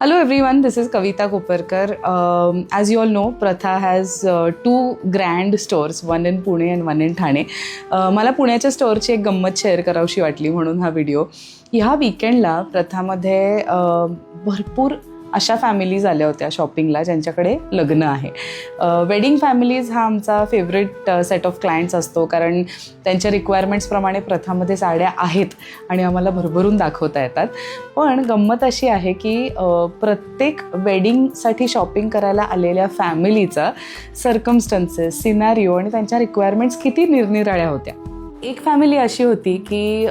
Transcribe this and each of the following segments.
Hello everyone, this is Kavita Koparkar. As you all know, Pratha has two grand stores, one in Pune and one in Thane. मला पुण्याच्या स्टोअरची एक गंमत share करावीशी वाटली म्हणून हा व्हिडिओ. ह्या वीकेंडला प्रथामध्ये भरपूर अशा फॅमिलीज आल्या होत्या शॉपिंगला ज्यांच्याकडे लग्न आहे. वेडिंग फॅमिलीज हा आमचा फेवरेट सेट ऑफ क्लायंट्स असतो, कारण त्यांच्या रिक्वायरमेंट्सप्रमाणे प्रथामध्ये साड्या आहेत आणि आम्हाला भरभरून दाखवता येतात. पण गंमत अशी आहे की प्रत्येक वेडिंगसाठी शॉपिंग करायला आलेल्या फॅमिलीचा सर्कमस्टन्सेस, सिनारिओ आणि त्यांच्या रिक्वायरमेंट्स किती निरनिराळ्या होत्या. एक फॅमिली अशी होती की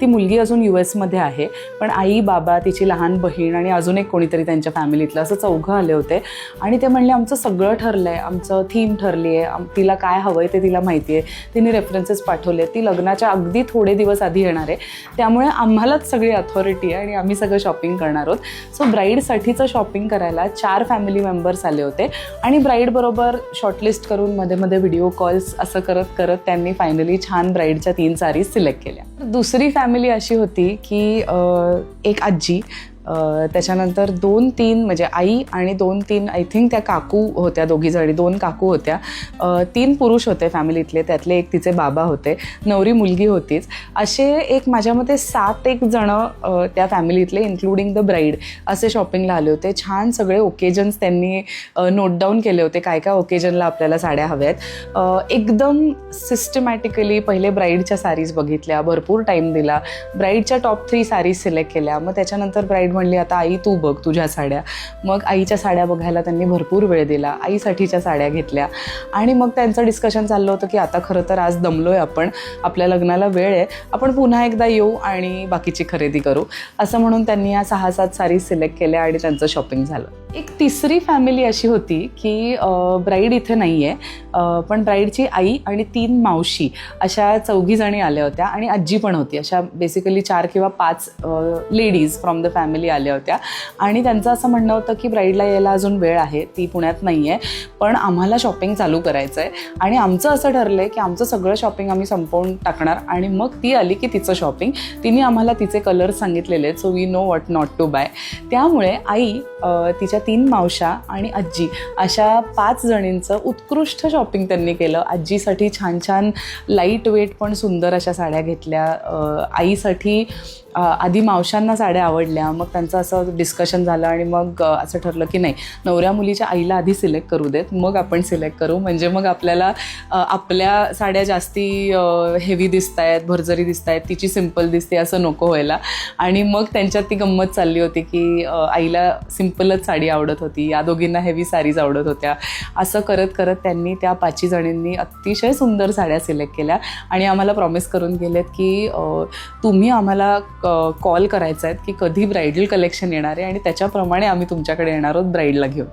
ती मुलगी अजून US-मध्ये आहे, पण आई, बाबा, तिची लहान बहीण आणि अजून एक कोणीतरी त्यांच्या फॅमिलीतलं असं चौघं आले होते. आणि ते म्हणले आमचं सगळं ठरलं आहे, आमचं थीम ठरली आहे, तिला काय हवं आहे ते तिला माहिती आहे, तिने रेफरन्सेस पाठवले, ती लग्नाच्या अगदी थोडे दिवस आधी येणार आहे, त्यामुळे आम्हालाच सगळी अथॉरिटी आहे आणि आम्ही सगळं शॉपिंग करणार आहोत. सो ब्राईडसाठीचं शॉपिंग करायला 4 फॅमिली मेंबर्स आले होते आणि ब्राईडबरोबर शॉर्टलिस्ट करून मध्ये मध्ये व्हिडिओ कॉल्स असं करत करत त्यांनी फायनली छान ब्राईडच्या 3 साडीज सिलेक्ट केल्या. दुसरी फॅमिली अशी होती की एक आजी, त्याच्यानंतर 2-3 म्हणजे आई आणि 2-3 आय थिंक त्या काकू होत्या, दोघीजणी 2 काकू होत्या, 3 पुरुष होते फॅमिलीतले, त्यातले एक तिचे बाबा होते, नवरी मुलगी होतीच. असे एक माझ्या मते 7-8 जणं त्या फॅमिलीतले इन्क्लुडिंग द ब्राईड असे शॉपिंगला आले होते. छान सगळे ओकेजन्स त्यांनी नोट डाऊन केले होते, काय काय ओकेजनला आपल्याला साड्या हव्या आहेत. एकदम सिस्टमॅटिकली पहिले ब्राईडच्या साडीज बघितल्या, भरपूर टाईम दिला, ब्राईडच्या टॉप 3 साडीज सिलेक्ट केल्या. मग त्याच्यानंतर ब्राईड म्हणली आता आई तू बघ तुझ्या साड्या. मग आईच्या साड्या बघायला त्यांनी भरपूर वेळ दिला, आईसाठीच्या साड्या घेतल्या आणि मग त्यांचं डिस्कशन चाललं होतं की आता खरं तर आज दमलोय आपण, आपल्या लग्नाला वेळ आहे, आपण पुन्हा एकदा येऊ आणि बाकीची खरेदी करू, असं म्हणून त्यांनी या 6-7 साडीज सिलेक्ट केल्या आणि त्यांचं शॉपिंग झालं. एक तिसरी फॅमिली अशी होती की ब्राईड इथे नाही आहे, पण ब्राईडची आई आणि 3 मावशी अशा 4 जणी आल्या होत्या आणि आजी पण होती. अशा बेसिकली 4 किंवा 5 लेडीज फ्रॉम द फॅमिली आल्या होत्या आणि त्यांचं असं म्हणणं होतं की ब्राईडला यायला अजून वेळ आहे, ती पुण्यात नाही आहे, पण आम्हाला शॉपिंग चालू करायचं आहे आणि आमचं असं ठरलं आहे की आमचं सगळं शॉपिंग आम्ही संपवून टाकणार आणि मग ती आली की तिचं शॉपिंग. तिने आम्हाला तिचे कलर्स सांगितलेले आहेत, so we know what not to buy. त्यामुळे आई, तिच्या 3 मावशा आणि आजी अशा 5 जणींचं उत्कृष्ट शॉपिंग त्यांनी केलं. आजीसाठी छान छान लाईट वेट पण सुंदर अशा साड्या घेतल्या. आईसाठी आधी मावशांना साड्या आवडल्या, मग त्यांचं असं डिस्कशन झालं आणि मग असं ठरलं की नाही, नवऱ्या मुलीच्या आईला आधी सिलेक्ट करू देत, मग आपण सिलेक्ट करू, म्हणजे मग आपल्याला आपल्या साड्या जास्ती हेवी दिसत आहेत, भरजरी दिसत आहेत, तिची सिम्पल दिसते असं नको व्हायला. आणि मग त्यांच्यात ती गंमत चालली होती की आईला सिम्पलच साडी आवडत होती, या दोघींना हेवी साडीज आवडत होत्या. असं करत करत त्यांनी त्या 5 जणींनी अतिशय सुंदर साड्या सिलेक्ट केल्या आणि आम्हाला प्रॉमिस करून गेलेत की तुम्ही आम्हाला कॉल करायचा आहे की कधी ब्रायडल कलेक्शन येणार आहे आणि त्याच्याप्रमाणे आम्ही तुमच्याकडे येणार आहोत ब्राईडला घेऊन.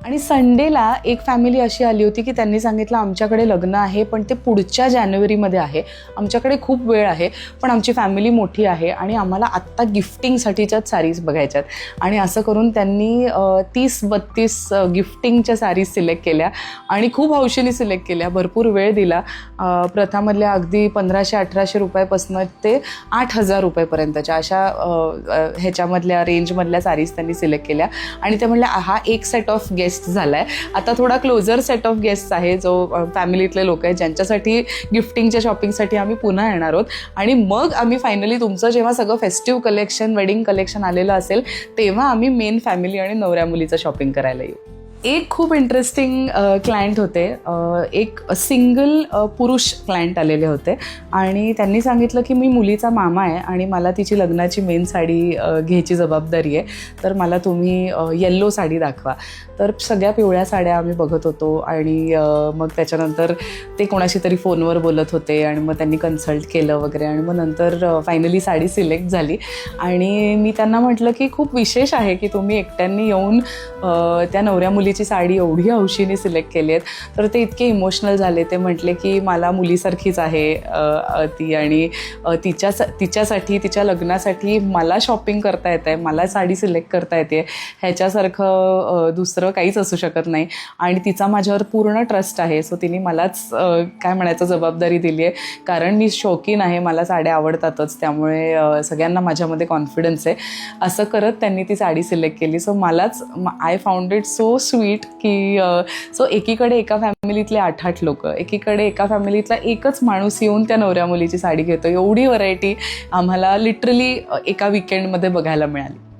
आणि संडेला एक फॅमिली अशी आली होती की त्यांनी सांगितलं आमच्याकडे लग्न आहे, पण ते पुढच्या जानेवारीमध्ये आहे, आमच्याकडे खूप वेळ आहे, पण आमची फॅमिली मोठी आहे आणि आम्हाला आत्ता गिफ्टिंगसाठीच्याच साडीज बघायच्यात. आणि असं करून त्यांनी 30-32 गिफ्टिंगच्या साडीज सिलेक्ट केल्या आणि खूप हौशीने सिलेक्ट केल्या, भरपूर वेळ दिला. प्रथामधल्या अगदी 1500-1800 रुपयापासून ते 8000 रुपयेपर्यंतच्या अशा ह्याच्यामधल्या रेंजमधल्या साडीज त्यांनी सिलेक्ट केल्या. आणि ते म्हणल्या हा एक सेट ऑफ गेस्ट झालाय, आता थोडा क्लोजर सेट ऑफ गेस्ट आहे जो फॅमिलीतले लोक आहेत ज्यांच्यासाठी गिफ्टिंगच्या शॉपिंगसाठी आम्ही पुन्हा येणार आहोत आणि मग आम्ही फायनली तुमचं जेव्हा सगळं फेस्टिव्ह कलेक्शन, वेडिंग कलेक्शन आलेलं असेल तेव्हा आम्ही मेन फॅमिली आणि नवऱ्या मुलीचं शॉपिंग करायला येऊ. एक खूप इंटरेस्टिंग क्लायंट होते, एक सिंगल पुरुष क्लायंट आलेले होते आणि त्यांनी सांगितलं की मी मुलीचा मामा आहे आणि मला तिची लग्नाची मेन साडी घ्यायची जबाबदारी आहे, तर मला तुम्ही येल्लो साडी दाखवा. तर सगळ्या पिवळ्या साड्या आम्ही बघत होतो आणि मग त्याच्यानंतर ते कोणाशी तरी फोनवर बोलत होते आणि मग त्यांनी कन्सल्ट केलं वगैरे आणि मग नंतर फायनली साडी सिलेक्ट झाली. आणि मी त्यांना म्हटलं की खूप विशेष आहे की तुम्ही एकट्यांनी येऊन त्या नवऱ्या मुली मुलीची साडी एवढी हौशीने सिलेक्ट केली आहेत. तर ते इतके इमोशनल झाले. ते म्हटले की मला मुलीसारखीच आहे ती, आणि तिच्यासाठी तिच्या लग्नासाठी मला शॉपिंग करता येत आहे, मला साडी सिलेक्ट करता येते, ह्याच्यासारखं दुसरं काहीच असू शकत नाही. आणि तिचा माझ्यावर पूर्ण ट्रस्ट आहे. सो तिने मलाच काय म्हणायचं जबाबदारी दिली आहे. कारण मी शौकीन आहे, मला साड्या आवडतातच, त्यामुळे सगळ्यांना माझ्यामध्ये कॉन्फिडन्स आहे. असं करत त्यांनी ती साडी सिलेक्ट केली. सो मलाच I found it so sweet की सो एकीकडे एका फॅमिलीतले 8-8 लोक, एकीकडे एका फॅमिलीतला एकच माणूस येऊन त्या नवऱ्या मुलीची साडी घेतो. एवढी व्हरायटी आम्हाला लिटरली एका विकेंडमध्ये बघायला मिळाली.